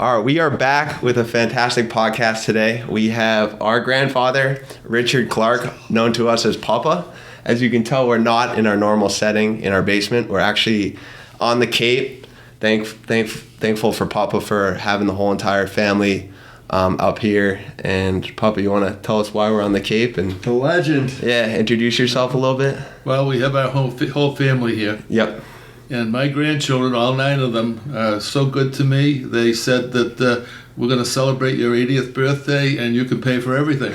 All right, we are back with a fantastic podcast today. We have our grandfather, Richard Clarke, known to us as Papa. As you can tell, we're not in our normal setting in our basement. We're actually on the Cape. Thankful for Papa for having the whole entire family up here. And Papa, you want to tell us why we're on the Cape? And the legend. Yeah, introduce yourself a little bit. Well, we have our whole family here. Yep. And my grandchildren, all 9 of them, are so good to me. They said that we're going to celebrate your 80th birthday and you can pay for everything.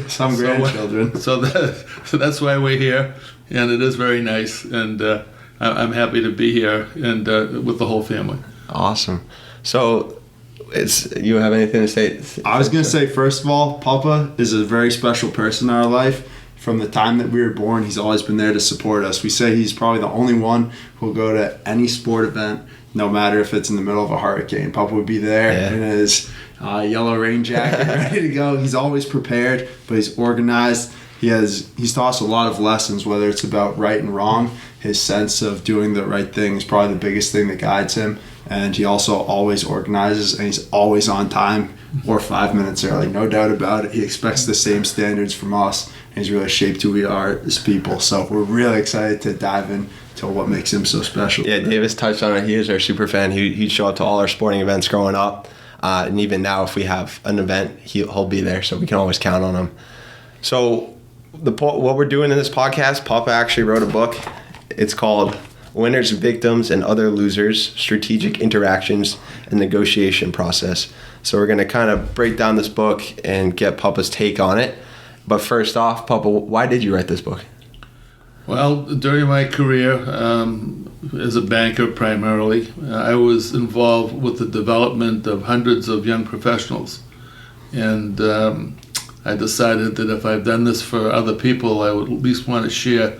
Some grandchildren. So that's why we're here. And it is very nice. And I'm happy to be here and with the whole family. Awesome. So, you have anything to say? I was going to say, first of all, Papa is a very special person in our life. From the time that we were born, he's always been there to support us. We say he's probably the only one who'll go to any sport event, no matter if it's in the middle of a hurricane. Papa would be there in his yellow rain jacket, ready to go. He's always prepared, but he's organized. He's taught us a lot of lessons, whether it's about right and wrong. His sense of doing the right thing is probably the biggest thing that guides him. And he also always organizes, and he's always on time or 5 minutes early, no doubt about it. He expects the same standards from us. He's really shaped who we are as people. So we're really excited to dive into what makes him so special. Yeah, Davis touched on it. He is our super fan. He'd show up to all our sporting events growing up. And even now, if we have an event, he'll be there. So we can always count on him. So what we're doing in this podcast, Papa actually wrote a book. It's called Winners, Victims, and Other Losers, Strategic Interactions and Negotiation Process. So we're going to kind of break down this book and get Papa's take on it. But first off, Papa, why did you write this book? Well, during my career as a banker primarily, I was involved with the development of hundreds of young professionals. And I decided that if I've done this for other people, I would at least want to share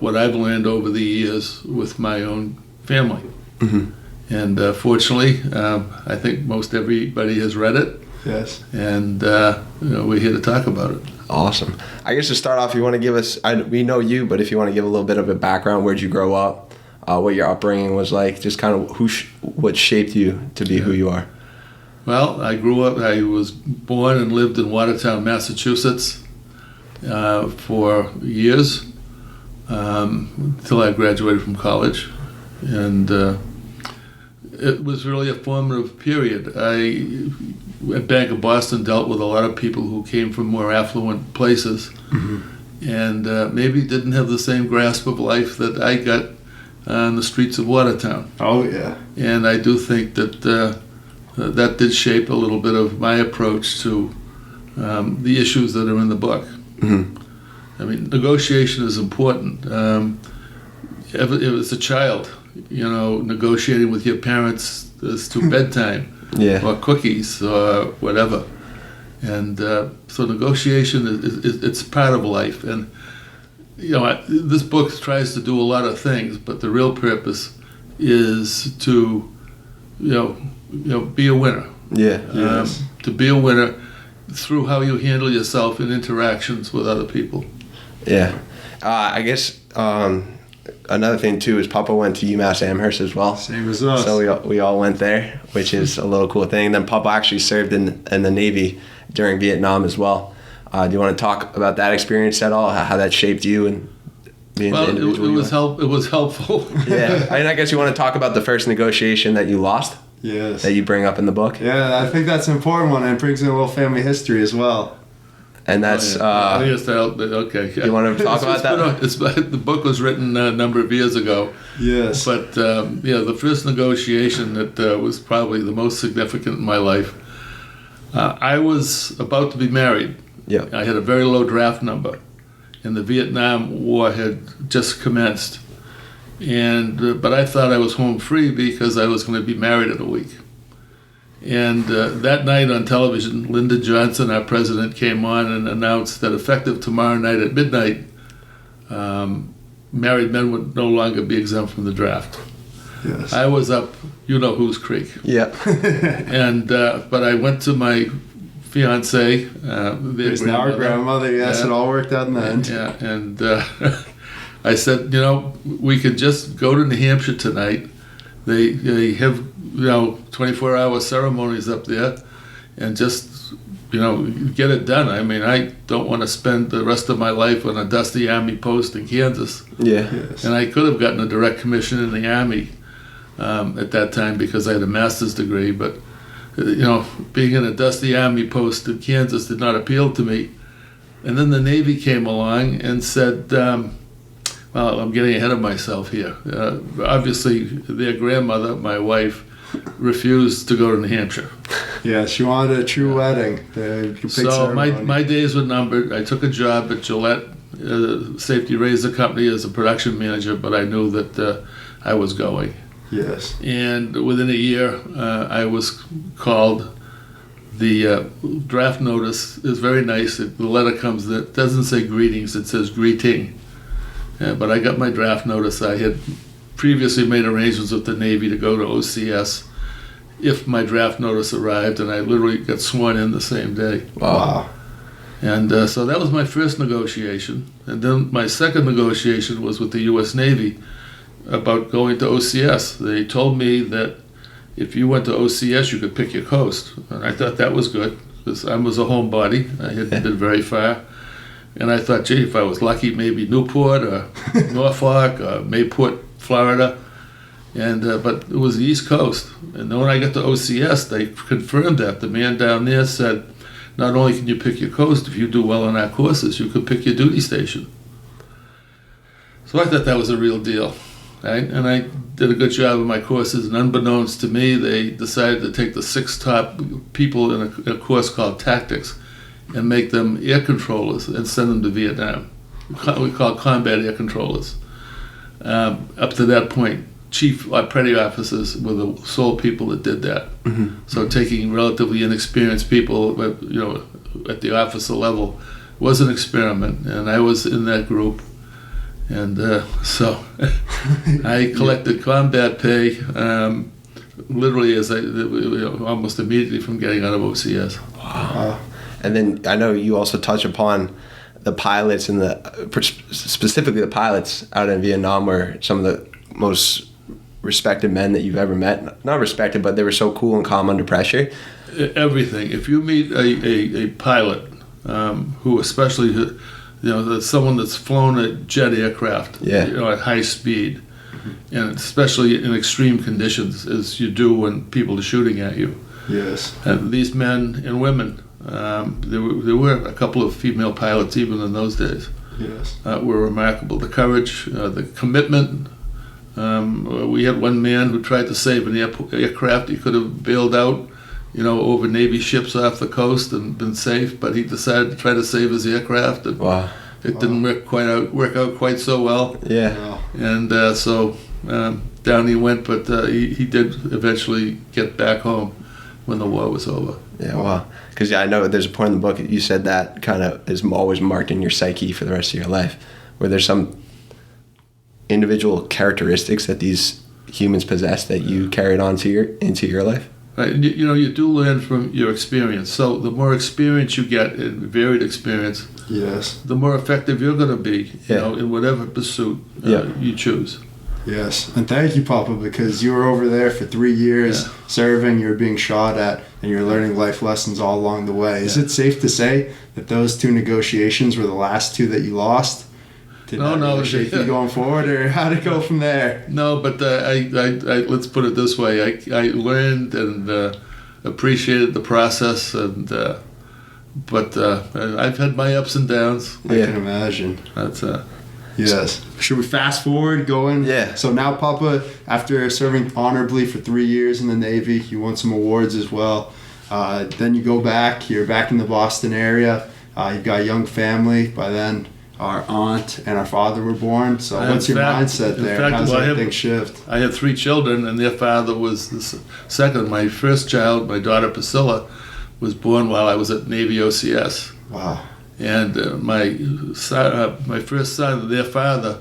what I've learned over the years with my own family. Mm-hmm. And fortunately, I think most everybody has read it. Yes. And we're here to talk about it. Awesome. I guess to start off, you want to give us, we know you, but if you want to give a little bit of a background, where'd you grow up, what your upbringing was like, just kind of what shaped you to be who you are. Well, I was born and lived in Watertown, Massachusetts for years until I graduated from college. And it was really a formative period. At Bank of Boston dealt with a lot of people who came from more affluent places, and maybe didn't have the same grasp of life that I got on the streets of Watertown. Oh, yeah. And I do think that that did shape a little bit of my approach to the issues that are in the book. Mm-hmm. I mean, negotiation is important. If it was a child, negotiating with your parents as to bedtime. Or cookies or whatever, and so negotiation it's part of life. And this book tries to do a lot of things, but the real purpose is to be a winner. To be a winner through how you handle yourself in interactions with other people. I guess another thing too is Papa went to UMass Amherst as well. Same as us. So we all went there, which is a little cool thing. Then Papa actually served in the Navy during Vietnam as well. Do you want to talk about that experience at all? How that shaped you and being the individual? It was helpful. Yeah, and I guess you want to talk about the first negotiation that you lost. Yes. That you bring up in the book. Yeah, I think that's an important one, and it brings in a little family history as well. And that's okay. You want to talk about that? The book was written a number of years ago. Yes. But the first negotiation that was probably the most significant in my life. I was about to be married. Yeah. I had a very low draft number, and the Vietnam War had just commenced. But I thought I was home free because I was going to be married in a week. And that night on television, Lyndon Johnson, our president, came on and announced that effective tomorrow night at midnight, married men would no longer be exempt from the draft. Yes. I was up, whose creek. Yeah. And but I went to my fiance, there's now our grandmother. Yes, it all worked out in the end. Yeah, and I said, we could just go to New Hampshire tonight, they have 24-hour ceremonies up there, and just get it done. I mean, I don't want to spend the rest of my life on a dusty Army post in Kansas. Yeah. Yes. And I could have gotten a direct commission in the Army at that time because I had a master's degree, but being in a dusty Army post in Kansas did not appeal to me. And then the Navy came along and said, well, I'm getting ahead of myself here. Obviously, their grandmother, my wife, refused to go to New Hampshire. Yeah, she wanted a true wedding. So my days were numbered. I took a job at Gillette Safety Razor Company as a production manager, but I knew that I was going. Yes. And within a year, I was called. The draft notice is very nice. The letter comes that doesn't say greetings, it says greeting. But I got my draft notice. I had previously made arrangements with the Navy to go to OCS if my draft notice arrived, and I literally got sworn in the same day. Wow. And so that was my first negotiation. And then my second negotiation was with the U.S. Navy about going to OCS. They told me that if you went to OCS, you could pick your coast. And I thought that was good, because I was a homebody. I hadn't been very far. And I thought, gee, if I was lucky, maybe Newport or Norfolk or Mayport, Florida. And but it was the East Coast. And then when I got to OCS, they confirmed that. The man down there said, not only can you pick your coast, if you do well on our courses, you could pick your duty station. So I thought that was a real deal. Right? And I did a good job of my courses, and unbeknownst to me, they decided to take the 6 top people in a course called Tactics and make them air controllers and send them to Vietnam. We call combat air controllers. Up to that point, chief petty officers were the sole people that did that. Mm-hmm. So taking relatively inexperienced people, at the officer level was an experiment, and I was in that group. And so I collected combat pay literally almost immediately from getting out of OCS. Wow. And then I know you also touch upon the pilots and specifically the pilots out in Vietnam were some of the most respected men that you've ever met. Not respected, but they were so cool and calm under pressure. Everything. If you meet a pilot who especially... that's someone that's flown a jet aircraft, at high speed, and especially in extreme conditions, as you do when people are shooting at you. Yes. And these men and women, there were a couple of female pilots even in those days. Yes. Were remarkable. The courage, the commitment. We had one man who tried to save an aircraft. He could have bailed out, over Navy ships off the coast and been safe, but he decided to try to save his aircraft, and it didn't work out quite so well. Yeah. Wow. And so down he went, but he did eventually get back home when the war was over. Yeah, wow. Because I know there's a point in the book you said that kind of is always marked in your psyche for the rest of your life, where there's some individual characteristics that these humans possess that you carried on into your life. Right. You do learn from your experience. So the more experience you get, in varied experience, yes, the more effective you're going to be, in whatever pursuit you choose. Yes, and thank you, Papa, because you were over there for 3 years serving, you were being shot at, and you're learning life lessons all along the way. Is it safe to say that those 2 negotiations were the last 2 that you lost? Did that really shape you going forward, or how'd it go from there? No, but I let's put it this way. I learned and appreciated the process, and but I've had my ups and downs. I can imagine. That's yes. Should we fast forward going? Yeah. So now, Papa, after serving honorably for 3 years in the Navy, you won some awards as well. Then you go back. You're back in the Boston area. You've got a young family. By then, our aunt and our father were born. So what's your mindset there? How does everything shift? I had 3 children, and their father was the second. My first child, my daughter Priscilla, was born while I was at Navy OCS. Wow. And my first son, their father,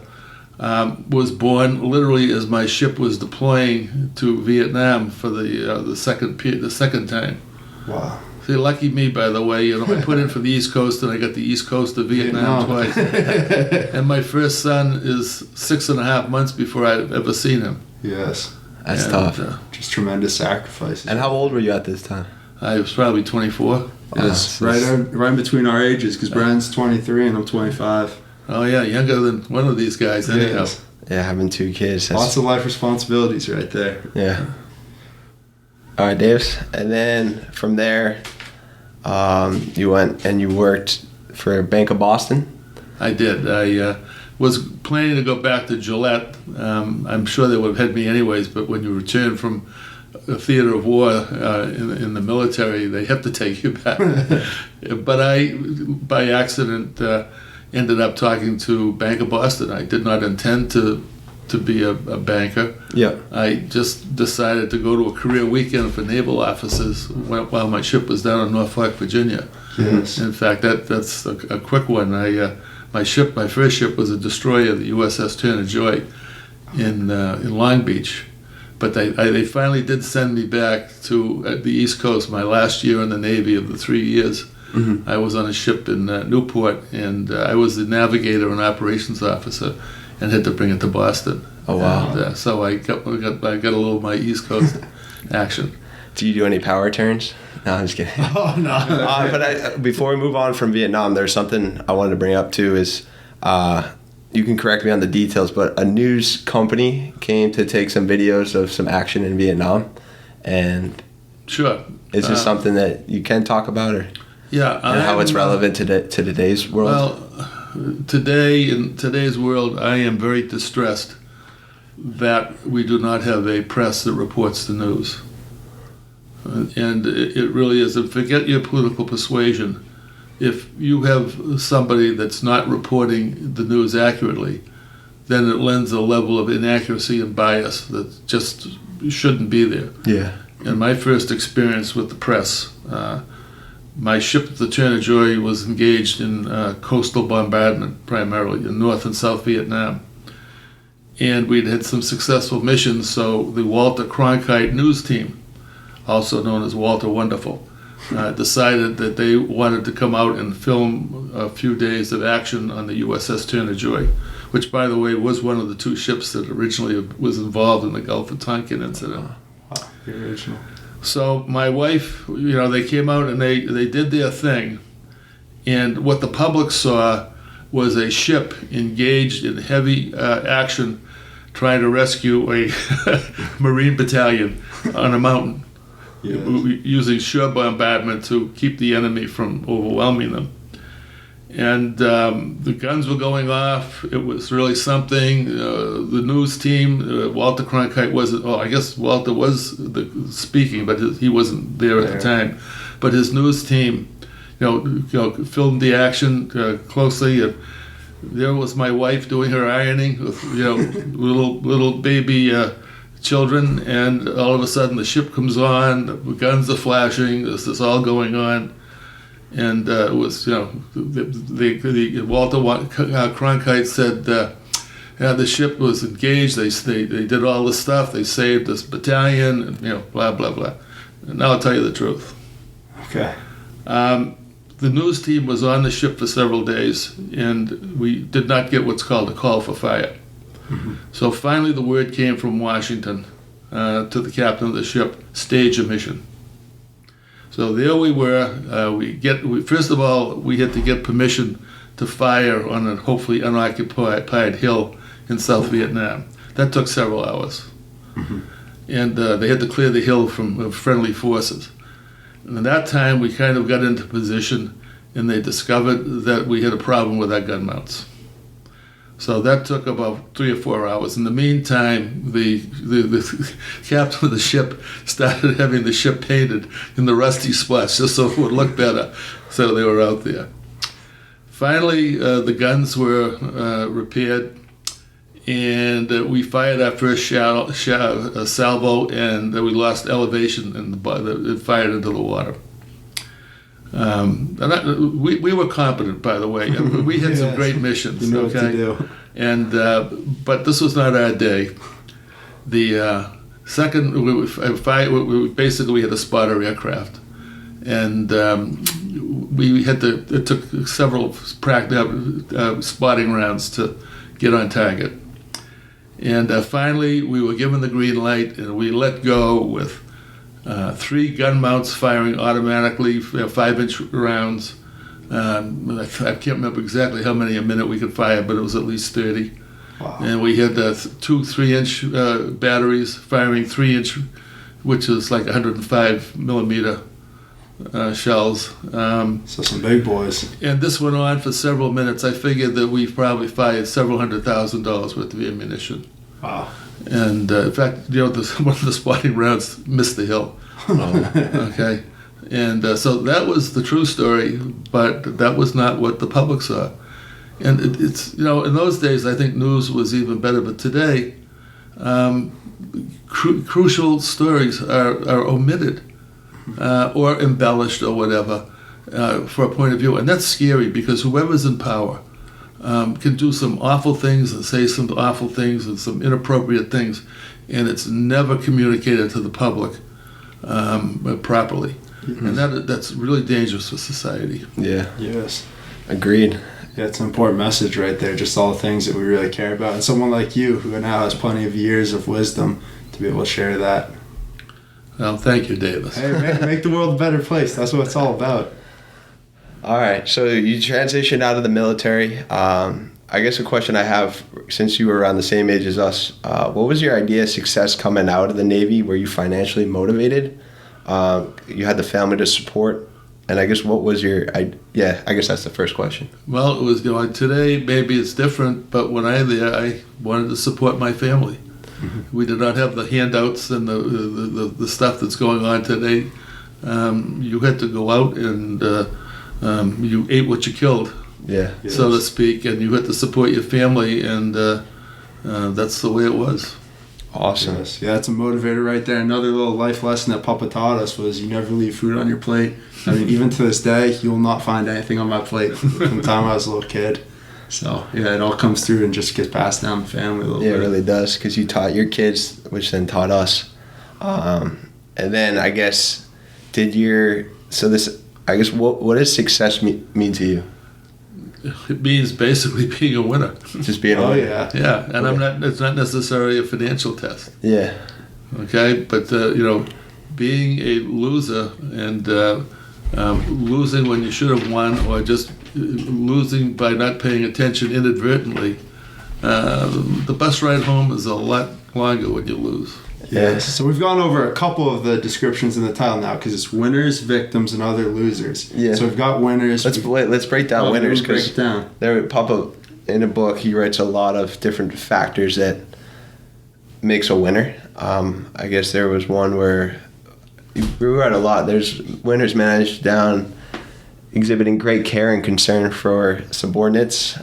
was born literally as my ship was deploying to Vietnam for the second time. Wow. See, lucky me, by the way. I put in for the East Coast, and I got the East Coast of Vietnam twice. And my first son is 6.5 months before I've ever seen him. Yes. That's And, tough. Just tremendous sacrifices. And how old were you at this time? I was probably 24. Yes, right between our ages, because Brian's 23 and I'm 25. Oh yeah, younger than one of these guys anyhow. Yes. Yeah, having 2 kids. Lots of life responsibilities right there. Yeah. All right, Davis. And then from there, you went and you worked for Bank of Boston. I did. I was planning to go back to Gillette. I'm sure they would have had me anyways, but when you return from a theater of war in the military, they have to take you back. But I, by accident, ended up talking to Bank of Boston. I did not intend to be a banker. Yeah. I just decided to go to a career weekend for naval officers while my ship was down in Norfolk, Virginia. Yes. In fact, that's a quick one. My first ship was a destroyer, the USS Turner Joy, in Long Beach. But they finally did send me back to the East Coast. My last year in the Navy of the 3 years, I was on a ship in Newport, and I was the navigator and operations officer, and had to bring it to Boston. Oh wow! And, so I got a little of my East Coast action. Do you do any power turns? No, I'm just kidding. Oh, no. But before we move on from Vietnam, there's something I wanted to bring up too. Is you can correct me on the details, but a news company came to take some videos of some action in Vietnam, and Sure. is this something that you can talk about, or Yeah. and how it's relevant to today's world? Well, today, in today's world, I am very distressed that we do not have a press that reports the news. And it really is. And forget your political persuasion. If you have somebody that's not reporting the news accurately, then it lends a level of inaccuracy and bias that just shouldn't be there. Yeah. In my first experience with the press, my ship, the Turner Joy, was engaged in coastal bombardment, primarily in North and South Vietnam. And we'd had some successful missions, so the Walter Cronkite news team, also known as Walter Wonderful, decided that they wanted to come out and film a few days of action on the USS Turner Joy, which, by the way, was one of the 2 ships that originally was involved in the Gulf of Tonkin incident. Wow, the original. So my wife, they came out and they did their thing, and what the public saw was a ship engaged in heavy action trying to rescue a Marine battalion on a mountain. Yes. Using shore bombardment to keep the enemy from overwhelming them. And the guns were going off. It was really something. The news team, Walter Cronkite wasn't, I guess Walter was speaking, but he wasn't there at the time. But his news team, filmed the action closely. And there was my wife doing her ironing with, little baby children, and all of a sudden the ship comes on, the guns are flashing, this is all going on, and it was, the Walter Cronkite said, the ship was engaged, they did all this stuff, they saved this battalion, and, blah, blah, blah. And now I'll tell you the truth. Okay. The news team was on the ship for several days, and we did not get what's called a call for fire. Mm-hmm. So finally the word came from Washington to the captain of the ship, stage a mission. So there we were. First of all, we had to get permission to fire on a hopefully unoccupied hill in South Vietnam. That took several hours. Mm-hmm. And they had to clear the hill from friendly forces. And at that time, we kind of got into position, and they discovered that we had a problem with our gun mounts. So that took about 3 or 4 hours. In the meantime, the captain of the ship started having the ship painted in the rusty spots just so it would look better. So they were out there. Finally, the guns were repaired, and we fired our first salvo, and we lost elevation, and it fired into the water. We were competent, by the way. We had some great missions. You know what to do. And but this was not our day. The second, we basically had a spotter aircraft, and it took several spotting rounds to get on target. And finally, we were given the green light, and we let go with 3 gun mounts firing automatically, 5-inch rounds. I can't remember exactly how many a minute we could fire, but it was at least 30. Wow. And we had 2 3-inch batteries firing 3-inch, which is like 105 millimeter shells. So some big boys. And this went on for several minutes. I figured that we probably fired several $100,000 worth of ammunition. Wow. And in fact, one of the spotting rounds missed the hill. Okay. And so that was the true story, but that was not what the public saw. And it's, in those days, I think news was even better. But today, crucial stories are omitted or embellished or whatever for a point of view. And that's scary because whoever's in power can do some awful things and say some awful things and some inappropriate things. And it's never communicated to the public properly. Mm-hmm. And that's really dangerous for society. Yeah. Yes. Agreed. Yeah, it's an important message right there, just all the things that we really care about. And someone like you, who now has plenty of years of wisdom to be able to share that. Well, thank you, Davis. Hey, make the world a better place. That's what it's all about. All right, so you transitioned out of the military. I guess a question I have, since you were around the same age as us, what was your idea of success coming out of the Navy? Were you financially motivated? You had the family to support? And I guess what was your, I guess that's the first question. Well, it was, today maybe it's different, but when I wanted to support my family. Mm-hmm. We did not have the handouts and the stuff that's going on today. You had to go out and you ate what you killed, so to speak, and you had to support your family, and that's the way it was. Awesome. Yes. Yeah, that's a motivator right there. Another little life lesson that Papa taught us was you never leave food on your plate. I mean, even to this day, you will not find anything on my plate from the time I was a little kid. So, yeah, it all comes through and just gets passed down the family a little bit. Yeah, it really does, because you taught your kids, which then taught us. And then I guess, what does success mean to you? It means basically being a winner. Just being a winner. Yeah. Yeah, and it's not necessarily a financial test. Yeah. Okay, but being a loser and losing when you should have won, or just losing by not paying attention inadvertently, the bus ride home is a lot longer when you lose. Yes. So we've gone over a couple of the descriptions in the title now, because it's winners, victims, and other losers. Yeah. So we've got winners. Let's break down winners, because Papa, in a book, he writes a lot of different factors that makes a winner. I guess there was one where we write a lot. There's winners managed down exhibiting great care and concern for subordinates.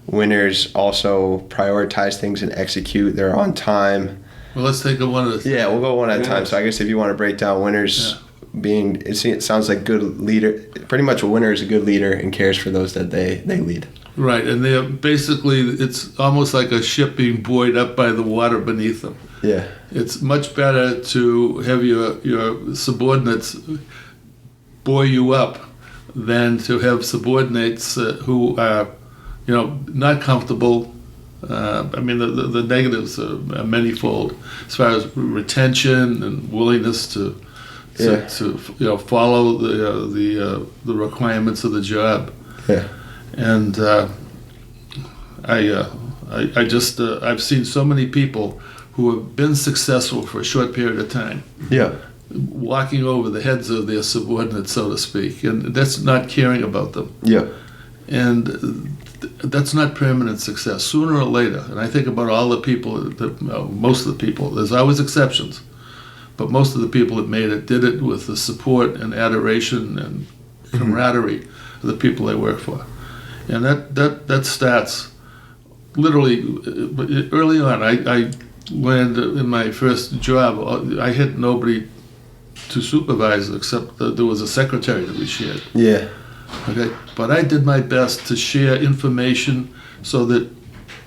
Winners also prioritize things and execute. They're on time. Well, let's take it one at a time. Yeah, we'll go one at a time. So I guess if you want to break down winners being, it sounds like good leader. Pretty much a winner is a good leader and cares for those that they lead. Right, and they're basically, it's almost like a ship being buoyed up by the water beneath them. Yeah. It's much better to have your subordinates buoy you up than to have subordinates who are, not comfortable. I mean, the negatives are manifold as far as retention and willingness to follow the requirements of the job. Yeah. And I've seen so many people who have been successful for a short period of time. Yeah. Walking over the heads of their subordinates, so to speak, and that's not caring about them. Yeah. And that's not permanent success. Sooner or later, and I think about all the people, most of the people, there's always exceptions, but most of the people that made it did it with the support and adoration and camaraderie of the people they work for. And that starts literally early on. I landed in my first job. I had nobody to supervise except that there was a secretary that we shared. Yeah. Okay, but I did my best to share information so that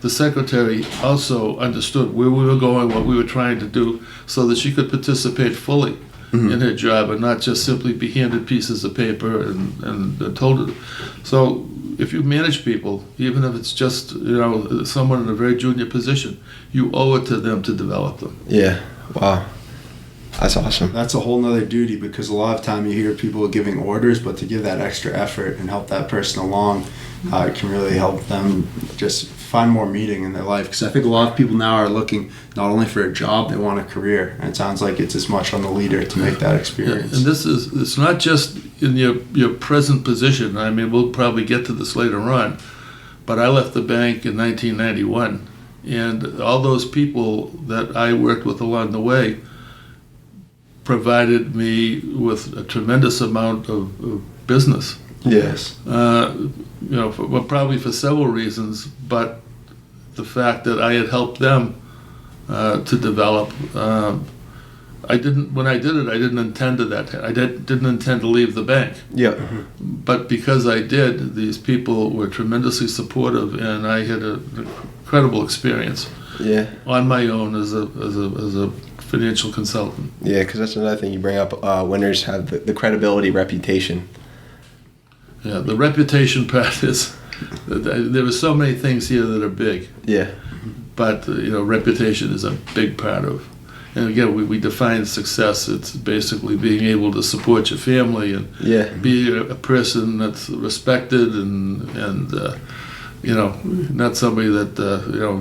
the secretary also understood where we were going, what we were trying to do, so that she could participate fully in her job and not just simply be handed pieces of paper and told it. So if you manage people, even if it's just someone in a very junior position, you owe it to them to develop them. Yeah. Wow. That's awesome. That's a whole nother duty, because a lot of time you hear people giving orders, but to give that extra effort and help that person along, it can really help them just find more meaning in their life. Because I think a lot of people now are looking not only for a job, they want a career. And it sounds like it's as much on the leader to make that experience. Yeah, and it's not just in your present position. I mean, we'll probably get to this later on, but I left the bank in 1991, and all those people that I worked with along the way provided me with a tremendous amount of business. Yes. Probably for several reasons, but the fact that I had helped them to develop. When I did it, I didn't intend to that. I didn't intend to leave the bank. Yeah. But because I did, these people were tremendously supportive, and I had an incredible experience. Yeah. On my own as a financial consultant. Yeah, because that's another thing you bring up. Winners have the credibility, reputation. Yeah, the reputation part is, there are so many things here that are big. Yeah. But, reputation is a big part of. And again, we define success. It's basically being able to support your family and be a person that's respected and not somebody that,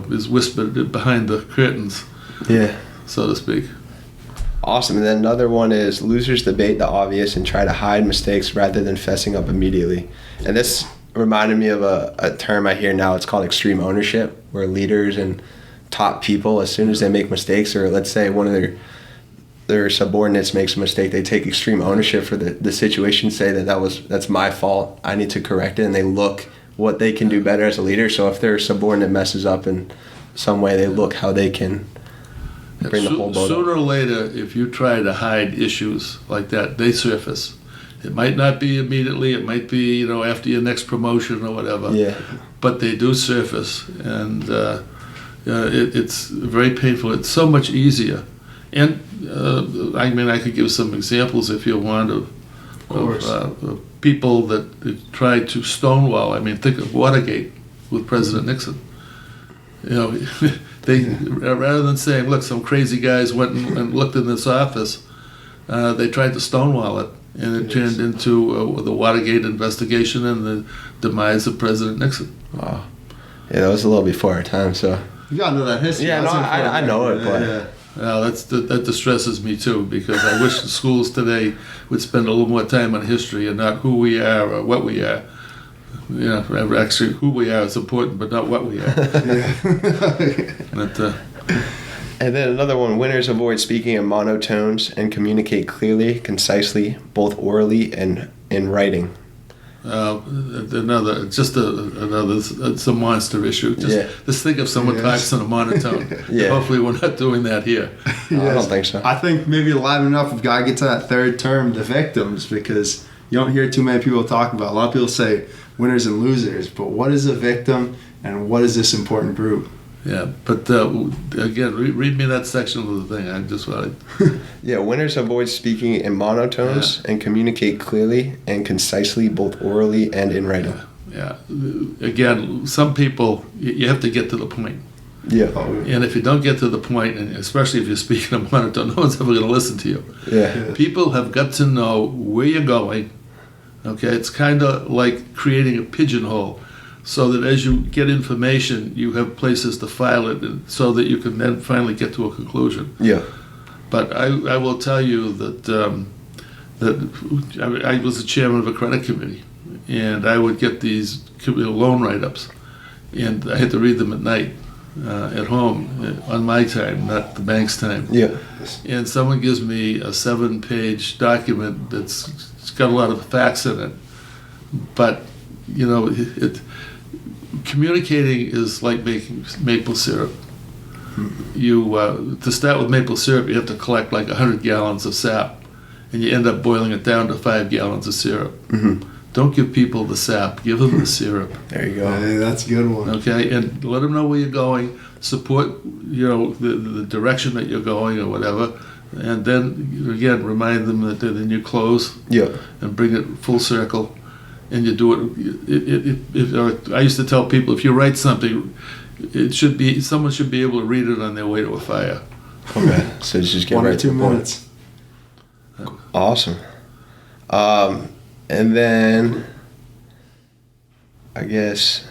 is whispered behind the curtains. Yeah. So to speak. Awesome. And then another one is losers debate the obvious and try to hide mistakes rather than fessing up immediately. And this reminded me of a term I hear now. It's called extreme ownership, where leaders and top people, as soon as they make mistakes, or let's say one of their subordinates makes a mistake, they take extreme ownership for the situation, say that's my fault, I need to correct it, and they look what they can do better as a leader. So if their subordinate messes up in some way, they look how they can bring the whole boat Sooner up. or later, if you try to hide issues like that, they surface. It might not be immediately, it might be, after your next promotion or whatever. Yeah. But they do surface, and it's very painful. It's so much easier. And I could give some examples if you want of people that tried to stonewall. I mean, think of Watergate with President Nixon. They, rather than saying, look, some crazy guys went and looked in this office, they tried to stonewall it, and it turned into the Watergate investigation and the demise of President Nixon. Wow. Yeah, that was a little before our time, so. You gotta know that history. Yeah, no, I know it, but. Yeah. Well, that distresses me too, because I wish the schools today would spend a little more time on history and not who we are or what we are. Actually, who we are is important, but not what we are. And then another one, winners avoid speaking in monotones and communicate clearly, concisely, both orally and in writing. It's a monster issue. Just think of someone talks in a monotone. Hopefully we're not doing that here. I don't think so. I think maybe live enough if God gets to that third term, the victims, because you don't hear too many people talk about. A lot of people say winners and losers, but what is a victim and what is this important group? Yeah, but again, read me that section of the thing. I just want Yeah, winners avoid speaking in monotones and communicate clearly and concisely, both orally and in writing. Yeah. Again, some people, you have to get to the point. Yeah. And if you don't get to the point, and especially if you're speaking in monotone, no one's ever going to listen to you. Yeah. People have got to know where you're going. Okay, it's kind of like creating a pigeonhole, so that as you get information, you have places to file it, so that you can then finally get to a conclusion. Yeah. But I will tell you that I was the chairman of a credit committee, and I would get these loan write-ups, and I had to read them at night at home on my time, not the bank's time. Yeah. And someone gives me a 7-page document it's got a lot of facts in it, but communicating is like making maple syrup. To start with maple syrup, you have to collect like 100 gallons of sap, and you end up boiling it down to 5 gallons of syrup. Mm-hmm. Don't give people the sap, give them the syrup. There you go. Hey, that's a good one. Okay, and let them know where you're going, support the direction that you're going or whatever, and then again remind them that they're the new clothes. Yeah. And bring it full circle. and you do it. I used to tell people, if you write something, someone should be able to read it on their way to a fire. Okay, so just get 1 or right to 2 the point. minutes. Awesome. And then I guess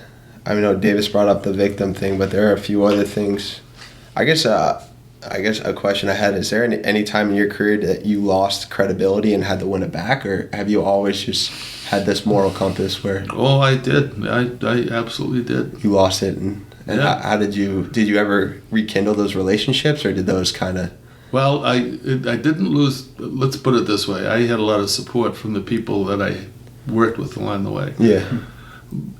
I know Davis brought up the victim thing, but there are a few other things. I guess a question I had, is there any time in your career that you lost credibility and had to win it back, or have you always just had this moral compass where Oh, I did. I absolutely did. you lost it, and Yeah. how did you ever rekindle those relationships, or did those kind of? Well, I didn't lose. Let's put it this way: I had a lot of support from the people that I worked with along the way. Yeah.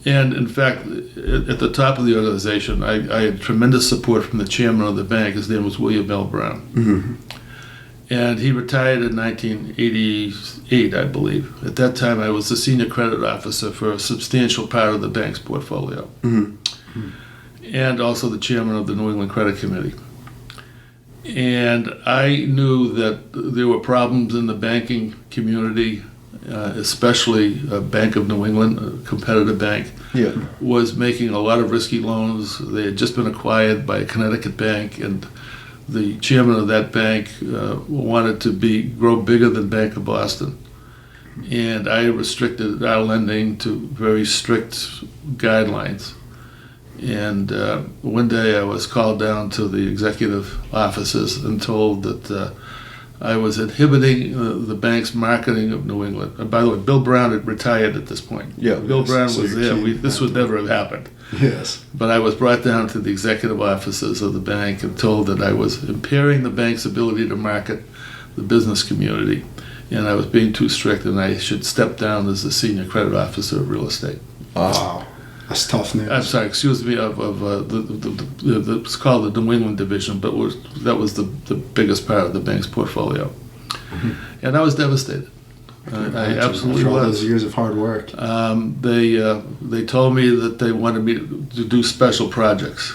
And in fact, at the top of the organization, I had tremendous support from the chairman of the bank. His name was William L. Brown. Mm-hmm. And he retired in 1988, I believe. At that time, I was the senior credit officer for a substantial part of the bank's portfolio. Mm-hmm. And also the chairman of the New England Credit Committee. And I knew that there were problems in the banking community, especially Bank of New England, a competitive bank, Yeah. was making a lot of risky loans. They had just been acquired by a Connecticut bank, and the chairman of that bank wanted to grow bigger than Bank of Boston. And I restricted our lending to very strict guidelines. And one day I was called down to the executive offices and told that I was inhibiting the bank's marketing of New England. And by the way, Bill Brown had retired at this point. Yeah. Bill Brown So was you're there. keeping This would never have happened. Yes. But I was brought down to the executive offices of the bank and told that I was impairing the bank's ability to market the business community, and I was being too strict, and I should step down as the senior credit officer of real estate. Wow. That's tough news. I'm sorry, excuse me, it's called the New England division, but that was the biggest part of the bank's portfolio. Mm-hmm. And I was devastated. I absolutely After all was. those years of hard work. They told me that they wanted me to do special projects.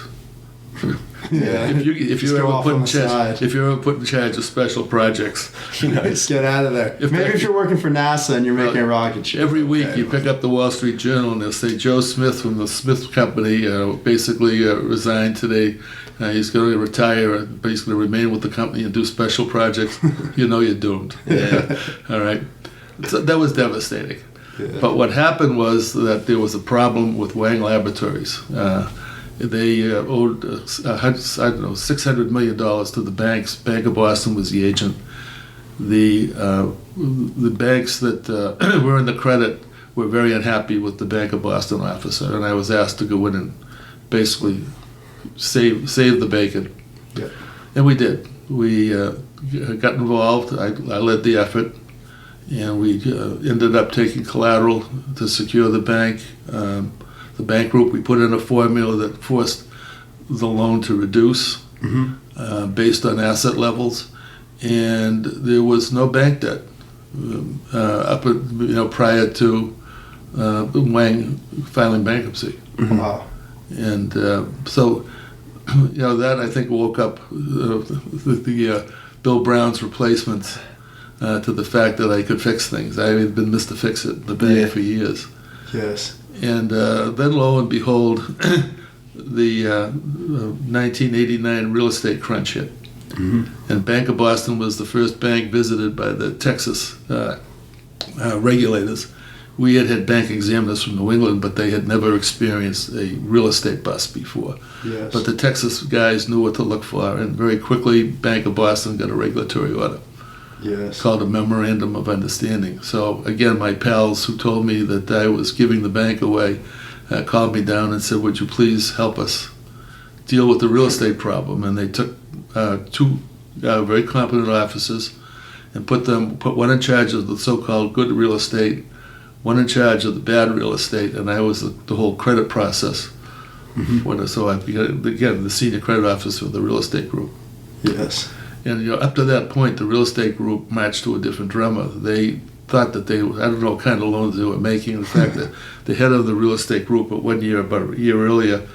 Yeah. If Just you're go ever off put on in the charge, side. if you're ever put in charge of special projects, Just get out of there. If Maybe that- if you're working for NASA and you're making a rocket ship. every week Okay. you pick up the Wall Street Journal and they'll say Joe Smith from the Smith Company basically resigned today. He's going to retire, but he's going to remain with the company and do special projects. You know you're doomed. Yeah. All right. So that was devastating. Yeah. But what happened was that there was a problem with Wang Laboratories. They owed, $600 million to the banks. Bank of Boston was the agent. The banks that were in the credit were very unhappy with the Bank of Boston officer, and I was asked to go in and basically save the bacon. Yeah. And we did. We got involved. I led the effort. And we ended up taking collateral to secure the bank. The bank group, we put in a formula that forced the loan to reduce based on asset levels, and there was no bank debt prior to Wang filing bankruptcy. Wow. And so, that I think woke up the Bill Brown's replacements to the fact that I could fix things. I had been Mr. Fix-It in the bank for years. Yes. And then lo and behold, the 1989 real estate crunch hit. Mm-hmm. And Bank of Boston was the first bank visited by the Texas regulators. We had bank examiners from New England, but they had never experienced a real estate bust before. Yes. But the Texas guys knew what to look for, and very quickly Bank of Boston got a regulatory order. Yes. Called a Memorandum of Understanding. So again, my pals who told me that I was giving the bank away called me down and said, would you please help us deal with the real estate problem? And they took two very competent officers and put one in charge of the so-called good real estate, one in charge of the bad real estate, and I was the whole credit process. So I became, again, the senior credit officer of the real estate group. Yes. And up to that point, the real estate group marched to a different drummer. They thought that I don't know what kind of loans they were making. In fact, the head of the real estate group, about a year earlier,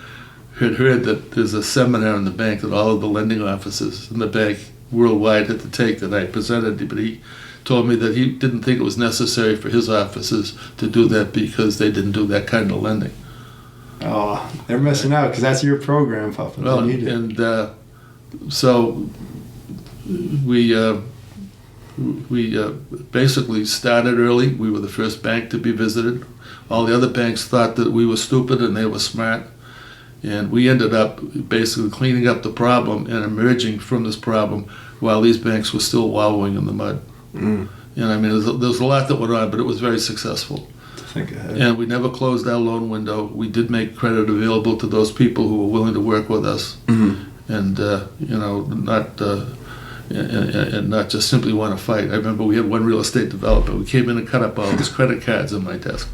had heard that there's a seminar in the bank that all of the lending officers in the bank worldwide had to take that I presented, but he told me that he didn't think it was necessary for his offices to do that because they didn't do that kind of lending. Oh, they're missing out because that's your program, Papa. Well, They need it. and so we basically started early. We were the first bank to be visited. All the other banks thought that we were stupid and they were smart. And we ended up basically cleaning up the problem and emerging from this problem while these banks were still wallowing in the mud. Mm. And I mean, there's a lot that went on, but it was very successful. Think ahead. And we never closed our loan window. We did make credit available to those people who were willing to work with us, and not just simply want to fight. I remember we had one real estate developer. We came in and cut up all his credit cards on my desk.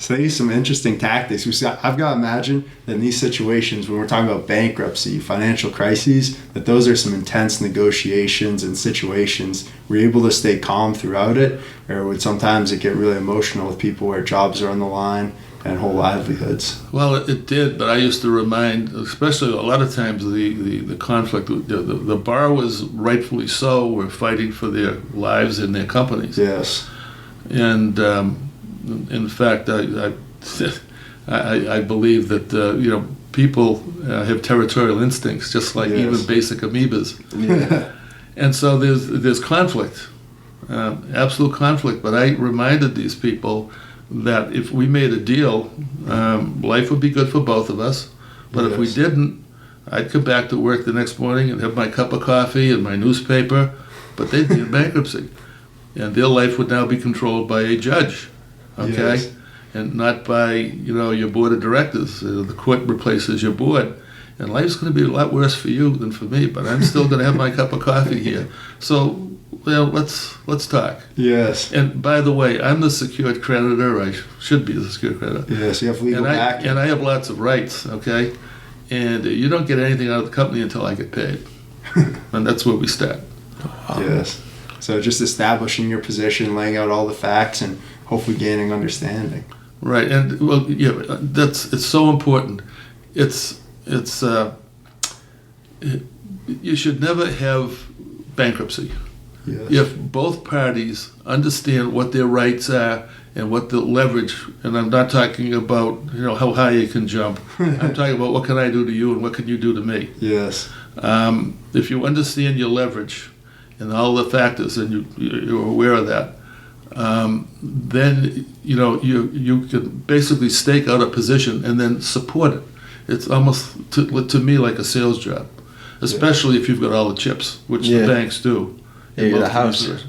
So they use some interesting tactics. I've got to imagine that in these situations, when we're talking about bankruptcy, financial crises, that those are some intense negotiations and situations. Were you able to stay calm throughout it? Or would sometimes it get really emotional with people where jobs are on the line and whole livelihoods? Well, it did, but I used to remind, especially a lot of times, the conflict. The borrowers, rightfully so, were fighting for their lives and their companies. Yes. And in fact, I believe that people have territorial instincts, just like Yes. even basic amoebas. Yeah. And so there's conflict, absolute conflict. But I reminded these people that if we made a deal, life would be good for both of us. But if we Yes. didn't, I'd come back to work the next morning and have my cup of coffee and my newspaper. But they'd be in bankruptcy, and their life would now be controlled by a judge. Okay, Yes. and not by your board of directors. The court replaces your board, and life's going to be a lot worse for you than for me. But I'm still going to have my cup of coffee here. So, let's talk. Yes. And by the way, I'm the secured creditor. I should be the secured creditor. Yes, you have legal backing. And I have lots of rights. Okay, and you don't get anything out of the company until I get paid, and that's where we start. Yes. So just establishing your position, laying out all the facts, and hopefully gaining understanding. Right, and well, yeah, it's so important. You should never have bankruptcy Yes. if both parties understand what their rights are and what the leverage. And I'm not talking about how high you can jump. I'm talking about what can I do to you and what can you do to me. Yes. If you understand your leverage and all the factors, and you're aware of that, then you can basically stake out a position and then support it. It's almost to me like a sales job, especially if you've got all the chips, which Yeah. the banks do. Yeah, in you're the most house. cases.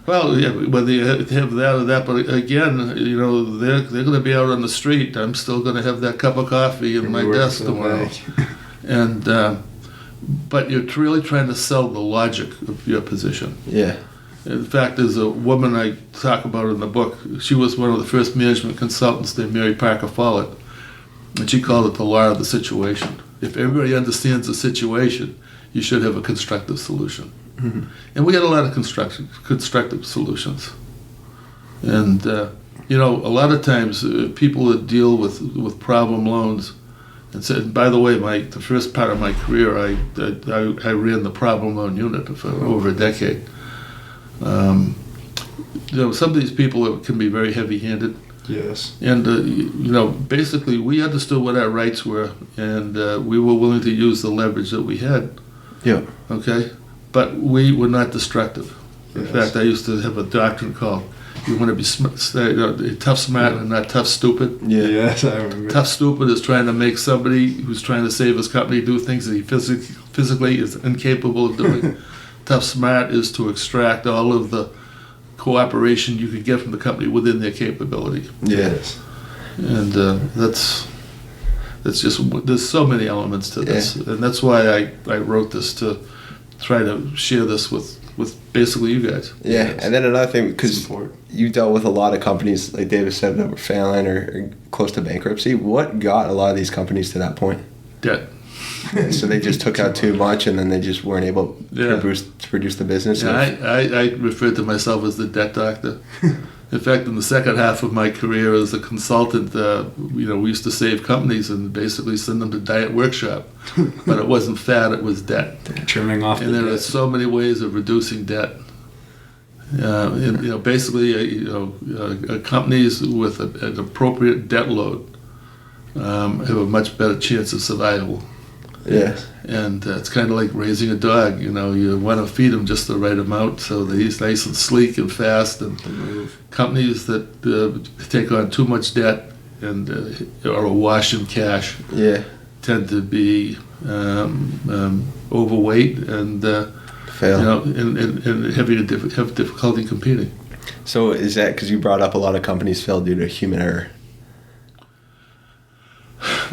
Well, yeah, whether you have that or that, but again, they're going to be out on the street. I'm still going to have that cup of coffee in my Work desk for the tomorrow. bank. And but you're really trying to sell the logic of your position. Yeah. In fact, there's a woman I talk about in the book. She was one of the first management consultants named Mary Parker Follett, and she called it the law of the situation. If everybody understands the situation, you should have a constructive solution. Mm-hmm. And we had a lot of constructive solutions. And a lot of times people that deal with problem loans, and said, by the way, the first part of my career, I ran the problem loan unit for over a decade. Some of these people can be very heavy-handed. Yes. And, basically we understood what our rights were, and we were willing to use the leverage that we had. Yeah. Okay? But we were not destructive. In Yes. fact, I used to have a doctrine called, you want to be tough smart and not tough stupid. Yeah. Yes, I remember. Tough stupid is trying to make somebody who's trying to save his company do things that he physically is incapable of doing. Tough smart is to extract all of the cooperation you could get from the company within their capability. Yes. And that's just, there's so many elements to this. Yeah. And that's why I wrote this, to try to share this with basically you guys. Yeah, Yes. and then another thing, because Support. you dealt with a lot of companies, like David said, that were failing or close to bankruptcy. What got a lot of these companies to that point? Debt. So they just took out too much, and then they just weren't able Yeah. to produce the business. Yeah, I refer to myself as the debt doctor. In fact, in the second half of my career as a consultant, we used to save companies and basically send them to diet workshop. But it wasn't fat; it was debt. Trimming off. And there are so many ways of reducing debt. Basically, companies with an appropriate debt load have a much better chance of survival. Yeah. And it's kind of like raising a dog. You want to feed them just the right amount so that he's nice and sleek and fast. And companies that take on too much debt and are awash in cash tend to be overweight and fail. And have difficulty competing. So is that because you brought up a lot of companies fail due to human error?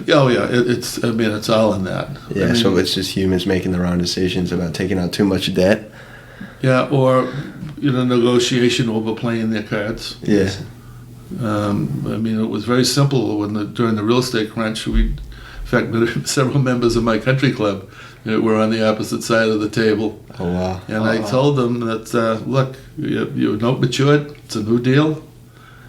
Oh yeah, it's all in that. Yeah, so it's just humans making the wrong decisions about taking on too much debt. Yeah, or negotiation overplaying their cards. Yeah. It was very simple during the real estate crunch. In fact, several members of my country club were on the opposite side of the table. Oh wow! And I told them that look, your note matured. It's a new deal.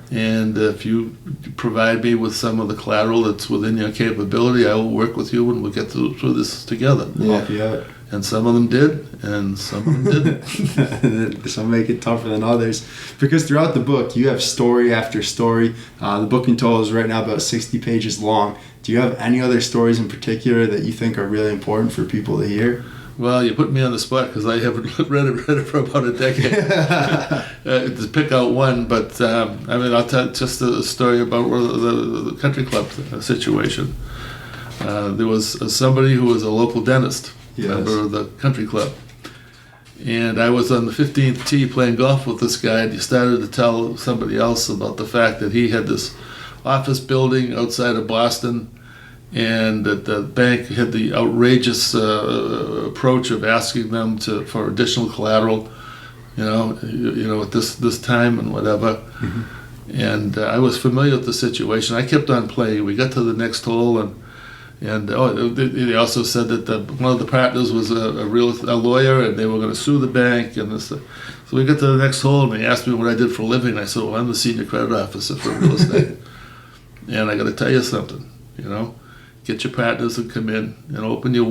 And if you provide me with some of the collateral that's within your capability, I will work with you and we'll get through this together. Yeah. And some of them did, and some of them didn't. Some make it tougher than others. Because throughout the book, you have story after story. The book in total is right now about 60 pages long. Do you have any other stories in particular that you think are really important for people to hear? Well, you put me on the spot because I haven't read it for about a decade to pick out one. But I'll tell just a story about the country club situation. There was somebody who was a local dentist, member of the country club, and I was on the 15th tee playing golf with this guy. And he started to tell somebody else about the fact that he had this office building outside of Boston. And that the bank had the outrageous approach of asking them for additional collateral, at this time and whatever. Mm-hmm. And I was familiar with the situation. I kept on playing. We got to the next hole, and they also said that one of the partners was a lawyer, and they were going to sue the bank. And this, so we got to the next hole, and they asked me what I did for a living. I said, "Well, I'm the senior credit officer for real estate." And I got to tell you something, Get your partners and come in and open your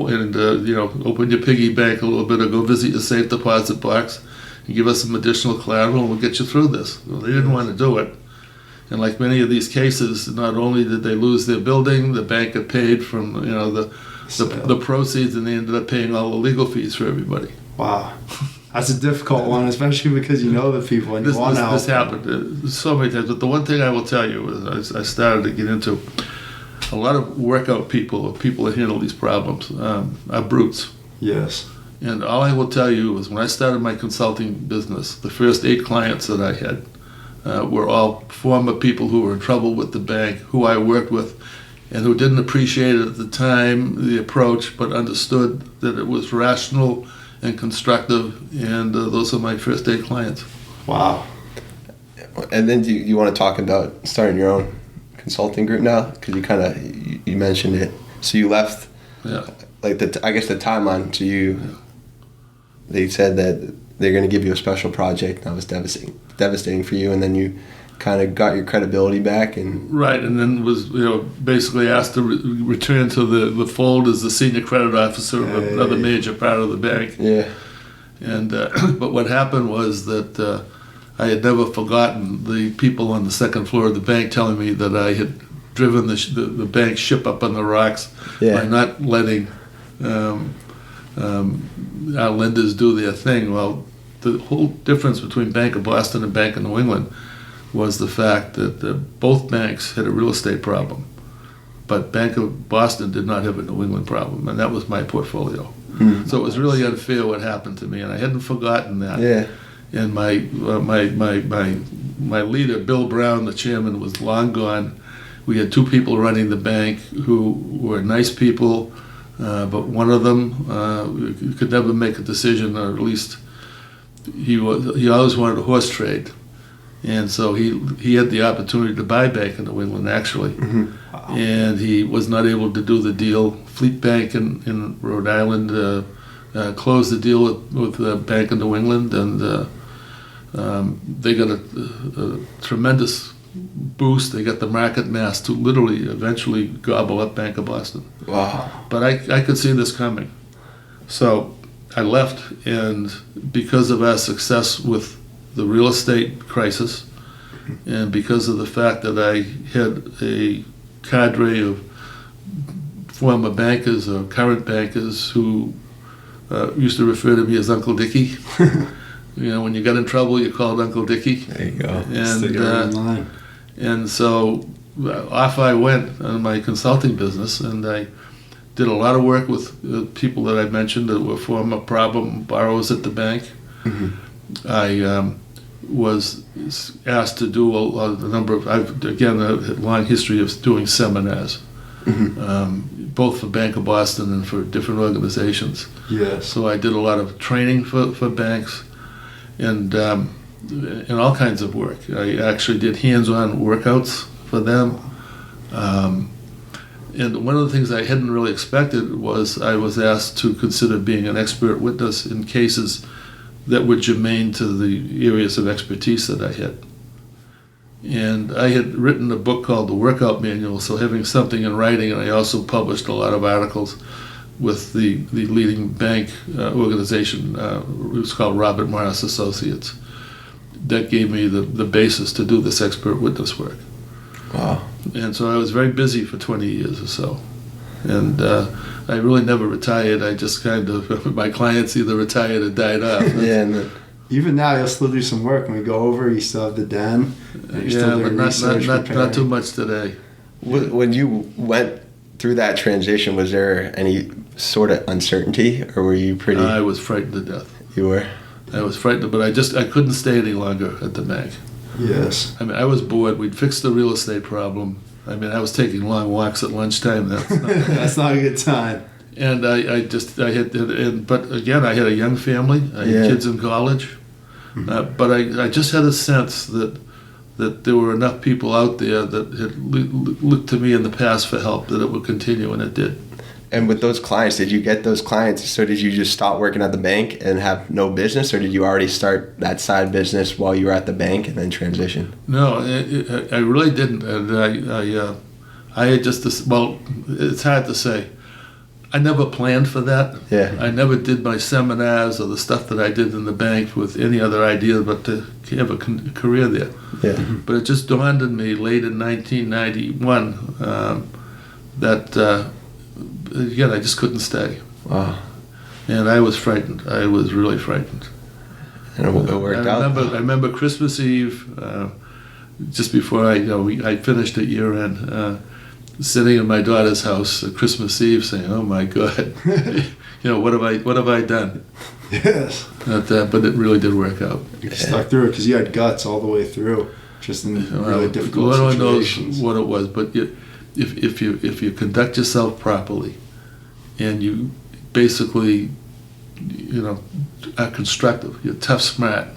piggy bank a little bit, or go visit your safe deposit box and give us some additional collateral, and we'll get you through this. Well, they didn't want to do it, and like many of these cases, not only did they lose their building, the bank had paid from the proceeds, and they ended up paying all the legal fees for everybody. Wow. That's a difficult one, especially because you know the people and you want to help. This happened so many times, but the one thing I will tell you is I started to get into. A lot of workout people, or people that handle these problems, are brutes. Yes. And all I will tell you is when I started my consulting business, the first 8 clients that I had were all former people who were in trouble with the bank, who I worked with, and who didn't appreciate it at the time, the approach, but understood that it was rational and constructive, and those are my first 8 clients. Wow. And then you want to talk about starting your own consulting group now, because you mentioned it. So you left, like the timeline to you. They said that they're going to give you a special project. That was devastating for you, and then you kind of got your credibility back, and right, and then was basically asked to return to the fold as the senior credit officer of another major part of the bank. Yeah, and but what happened was that. I had never forgotten the people on the second floor of the bank telling me that I had driven the bank ship up on the rocks by not letting our lenders do their thing. Well, the whole difference between Bank of Boston and Bank of New England was the fact that both banks had a real estate problem, but Bank of Boston did not have a New England problem, and that was my portfolio. Mm. So it was really unfair what happened to me, and I hadn't forgotten that. Yeah. And my leader, Bill Brown, the chairman, was long gone. We had 2 people running the bank who were nice people, but one of them could never make a decision, or at least he always wanted a horse trade, and so he had the opportunity to buy Bank of New England actually, and he was not able to do the deal. Fleet Bank in Rhode Island closed the deal with Bank of New England, and They got a tremendous boost. They got the market mass to literally eventually gobble up Bank of Boston. Wow. But I could see this coming. So I left, and because of our success with the real estate crisis, and because of the fact that I had a cadre of former bankers or current bankers who used to refer to me as Uncle Dickie. When you got in trouble, you called Uncle Dickie. There you go. And so off I went on my consulting business, and I did a lot of work with people that I mentioned that were former problem borrowers at the bank. Mm-hmm. I was asked to do a number of, again, a long history of doing seminars, Mm-hmm. both for Bank of Boston and for different organizations. Yes. So I did a lot of training for banks, and all kinds of work. I actually did hands-on workouts for them. And one of the things I hadn't really expected was I was asked to consider being an expert witness in cases that were germane to the areas of expertise that I had. And I had written a book called The Workout Manual, so having something in writing, and I also published a lot of articles with the leading bank organization. It was called Robert Morris Associates. That gave me the basis to do this expert witness work. Wow. And so I was very busy for 20 years or so. And I really never retired. I just kind of, my clients either retired or died off. Yeah. Even now, you'll still do some work. When we go over, you still have the den. And you're still doing research, not too much today. When you went through that transition, was there any sort of uncertainty, or were you pretty... I was frightened to death. You were? I was frightened, but I couldn't stay any longer at the bank. Yes. I mean, I was bored. We'd fixed the real estate problem. I mean, I was taking long walks at lunchtime. That's not a good time. And but again, I had a young family. I had kids in college. But I just had a sense that there were enough people out there that had looked to me in the past for help, that it would continue, and it did. And with those clients, did you get those clients, so did you just stop working at the bank and have no business, or did you already start that side business while you were at the bank and then transition? No, I really didn't. And I had just, it's hard to say. I never planned for that. Yeah. I never did my seminars or the stuff that I did in the bank with any other idea but to have a career there. Yeah. But it just dawned on me late in 1991 that, again, I just couldn't stay. Wow. And I was frightened. I was really frightened. And it worked out. I remember Christmas Eve, just before I finished at year end, sitting in my daughter's house at Christmas Eve, saying, "Oh my God, what have I done?" Yes. But it really did work out. You stuck through it because you had guts all the way through, just in really difficult situations. Lord knows what it was, but if you conduct yourself properly, and you basically, are constructive, you're tough, smart.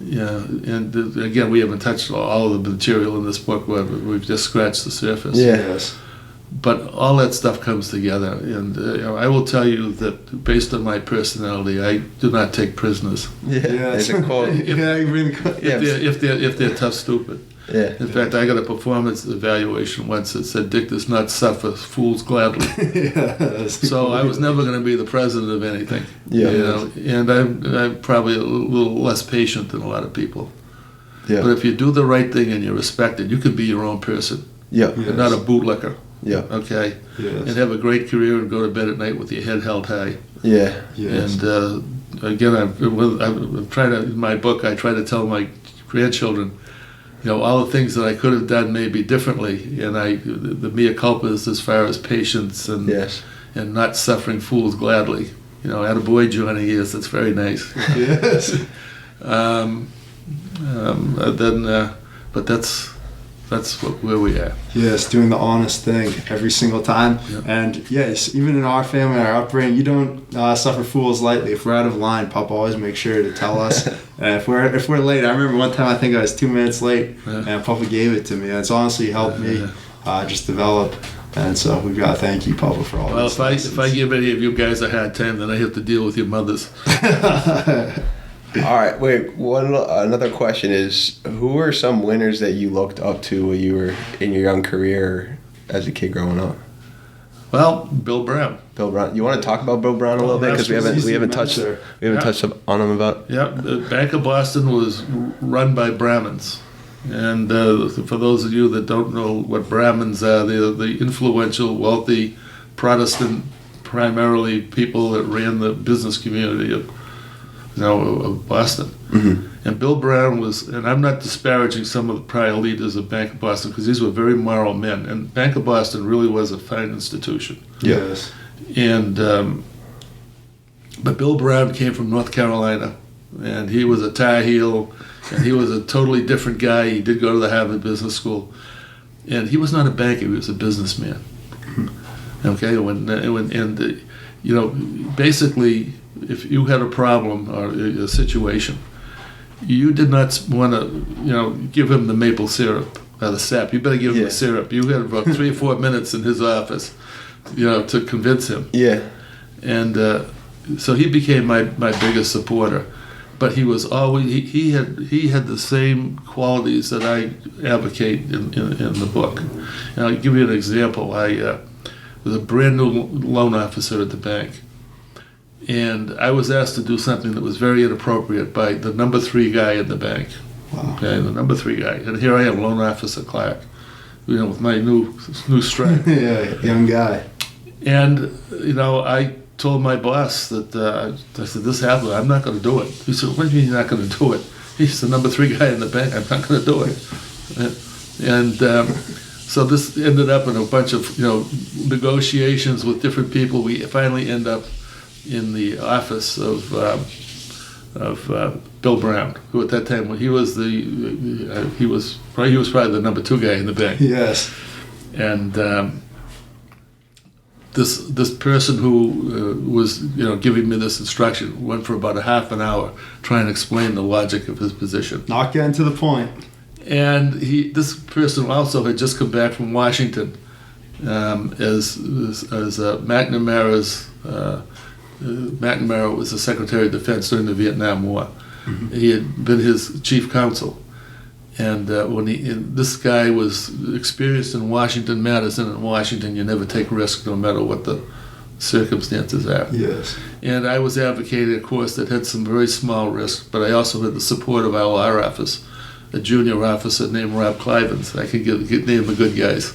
Yeah, and again, we haven't touched all of the material in this book. We've just scratched the surface. Yes. But all that stuff comes together, and I will tell you that based on my personality, I do not take prisoners. Yeah, Yes. there's a quote. If they're tough, stupid. Yeah. In fact, I got a performance evaluation once that said, "Dick does not suffer fools gladly." So I was never going to be the president of anything. Yeah. And I'm probably a little less patient than a lot of people. Yeah. But if you do the right thing and you're respected, you can be your own person. Yeah. You're not a bootlicker. Yeah. Okay. Yes. And have a great career and go to bed at night with your head held high. Yeah. Yes. And again, I'm trying to, in my book, I try to tell my grandchildren, all the things that I could have done maybe differently, and the mea culpa is as far as patience and Yes. and not suffering fools gladly. Attaboy, Johnny, yes, that's very nice. Yes. But that's where we are. Yes, doing the honest thing every single time. Yeah. And yes, even in our family, our upbringing, you don't suffer fools lightly. If we're out of line, Papa always makes sure to tell us. If we're late, I remember one time I think I was 2 minutes late, and Papa gave it to me. And it's honestly helped me just develop. And so we've got to thank you, Papa, for all this. Well, if I give any of you guys a hard time, then I have to deal with your mothers. All right, wait. Another question is, who are some winners that you looked up to when you were in your young career as a kid growing up? Well, Bill Brown. Bill Brown. You want to talk about Bill Brown a little bit because we haven't touched on him about. Yeah, the Bank of Boston was run by Brahmins, and for those of you that don't know what Brahmins are, they're the influential, wealthy, Protestant, primarily people that ran the business community of Boston. Mm-hmm. And Bill Brown was, and I'm not disparaging some of the prior leaders of Bank of Boston because these were very moral men, and Bank of Boston really was a fine institution. Yes. And but Bill Brown came from North Carolina, and he was a Tar Heel, and he was a totally different guy. He did go to the Harvard Business School, and he was not a banker; he was a businessman. Okay, basically, if you had a problem or a situation, you did not want to, give him the maple syrup or the sap. You better give him the syrup. You had about 3 or 4 minutes in his office, to convince him. Yeah. And so he became my biggest supporter. But he was always he had the same qualities that I advocate in the book. And I'll give you an example. I was a brand new loan officer at the bank, and I was asked to do something that was very inappropriate by the number 3 guy in the bank. Wow. Okay, the number 3 guy, and here I am, loan officer Clarke, with my new stripe. Yeah, young guy. And I told my boss that I said, this happened, I'm not going to do it. He said, what do you mean you're not going to do it? He's the number 3 guy in the bank, I'm not going to do it. And so this ended up in a bunch of negotiations with different people. We finally end up in the office of Bill Brown, who at that time he was probably the number 2 guy in the bank. Yes. And this person who was giving me this instruction went for about a half an hour trying to explain the logic of his position. Not getting to the point. And this person also had just come back from Washington as McNamara's. McNamara was the Secretary of Defense during the Vietnam War. Mm-hmm. He had been his chief counsel, and this guy was experienced in Washington matters, and in Washington you never take risks no matter what the circumstances are. Yes. And I was advocating a course that had some very small risks, but I also had the support of our office, a junior officer named Rob Clivens. I can name the good guys.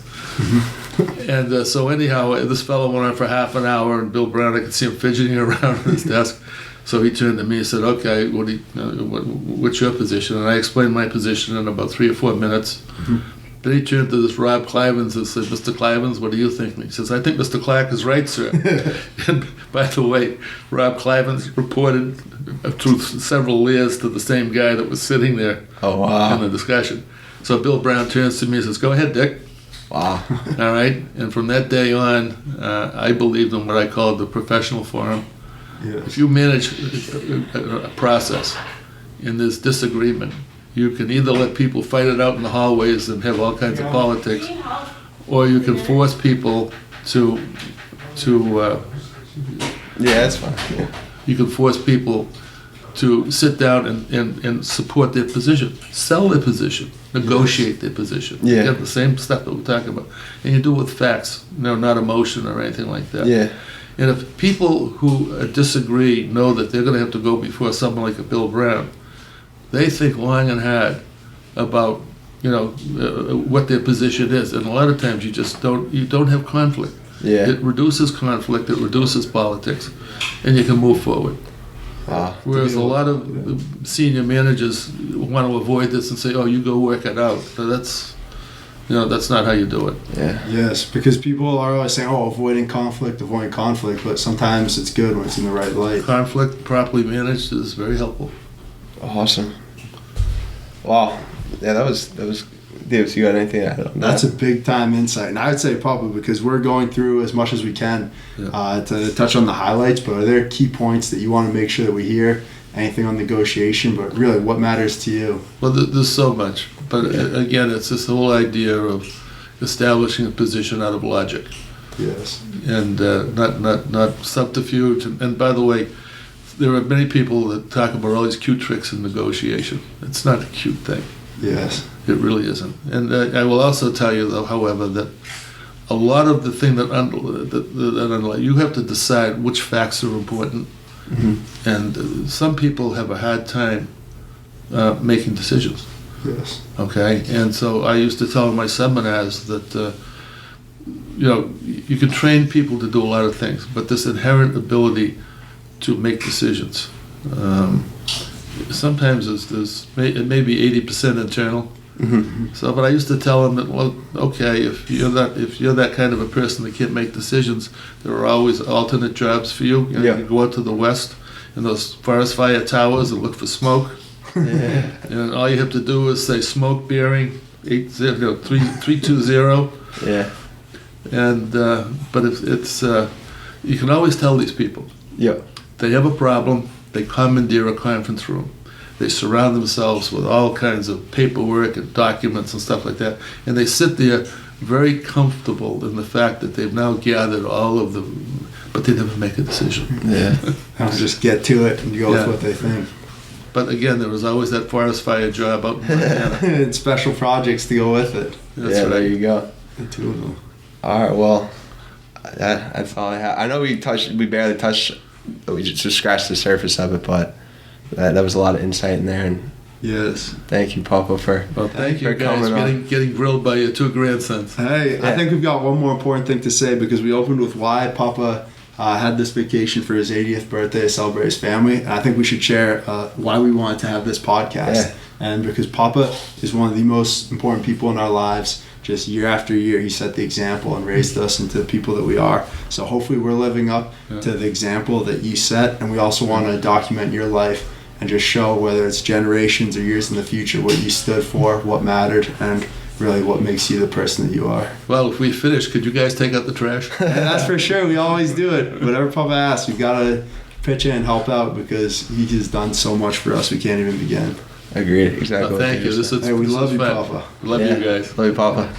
And so anyhow, this fellow went on for half an hour, and Bill Brown, I could see him fidgeting around on his desk. So he turned to me and said, okay, what's your position? And I explained my position in about 3 or 4 minutes. Mm-hmm. Then he turned to this Rob Clivens and said, Mr. Clivens, what do you think? And he says, I think Mr. Clarke is right, sir. And by the way, Rob Clivens reported through several layers to the same guy that was sitting there in the discussion. So Bill Brown turns to me and says, go ahead, Dick. Wow. All right. And from that day on, I believed in what I called the professional forum. Yes. If you manage a process and there's disagreement, you can either let people fight it out in the hallways and have all kinds of politics, or you can force people to that's fine. Yeah. You can force people to sit down and support their position, sell their position, negotiate their position. Yeah. You have the same stuff that we're talking about. And you do it with facts, not emotion or anything like that. Yeah. And if people who disagree know that they're going to have to go before someone like a Bill Brown, they think long and hard about what their position is. And a lot of times you don't have conflict. Yeah. It reduces conflict, it reduces politics, and you can move forward. Whereas a lot of senior managers want to avoid this and say, "Oh, you go work it out." But that's not how you do it. Yeah. Yes, because people are always saying, "Oh, avoiding conflict," but sometimes it's good when it's in the right light. Conflict properly managed is very helpful. Awesome. Wow. Yeah, that was. Davis, you got anything to add on that? That's a big time insight, and I would say probably because we're going through as much as we can to touch on the highlights. But are there key points that you want to make sure that we hear? Anything on negotiation, but really, what matters to you? Well, there's so much, but again, it's this whole idea of establishing a position out of logic. Yes. And not subterfuge. And by the way, there are many people that talk about all these cute tricks in negotiation. It's not a cute thing. Yes. It really isn't. And I will also tell you, though, however, that a lot of the thing that underlie, you have to decide which facts are important. Mm-hmm. And some people have a hard time making decisions. Yes. Okay? And so I used to tell in my seminars that, you can train people to do a lot of things, but this inherent ability to make decisions, sometimes it may be 80% internal. Mm-hmm. So, but I used to tell them that, well, okay, if you're that kind of a person that can't make decisions, there are always alternate jobs for you. You can go out to the west in those forest fire towers and look for smoke. Yeah. And all you have to do is say smoke bearing 320. Yeah. And but if it's you can always tell these people. Yeah. They have a problem. They commandeer a conference room. They surround themselves with all kinds of paperwork and documents and stuff like that. And they sit there very comfortable in the fact that they've now gathered all of them, but they never make a decision. Yeah. I'll just get to it and go with what they think. But again, there was always that forest fire job out in Montana. And special projects to go with it. That's right. There you go. The two of them. All right, well, that's all I have. I know we barely touched, we just scratched the surface of it, but that was a lot of insight in there. And yes. Thank you, Papa, for thank you guys getting grilled by your two grandsons. Hey, I think we've got one more important thing to say, because we opened with why Papa had this vacation for his 80th birthday to celebrate his family. And I think we should share why we wanted to have this podcast. Yeah. And because Papa is one of the most important people in our lives. Just year after year, he set the example and raised us into the people that we are. So hopefully we're living up to the example that you set. And we also want to document your life and just show, whether it's generations or years in the future, what you stood for, what mattered, and really what makes you the person that you are. Well, if we finish, could you guys take out the trash? That's for sure. We always do it. Whatever Papa asks, we've got to pitch in and help out, because he has done so much for us, we can't even begin. Agreed. Exactly. Well, thank you. We love you, fun. Papa. Love you guys. Love you, Papa.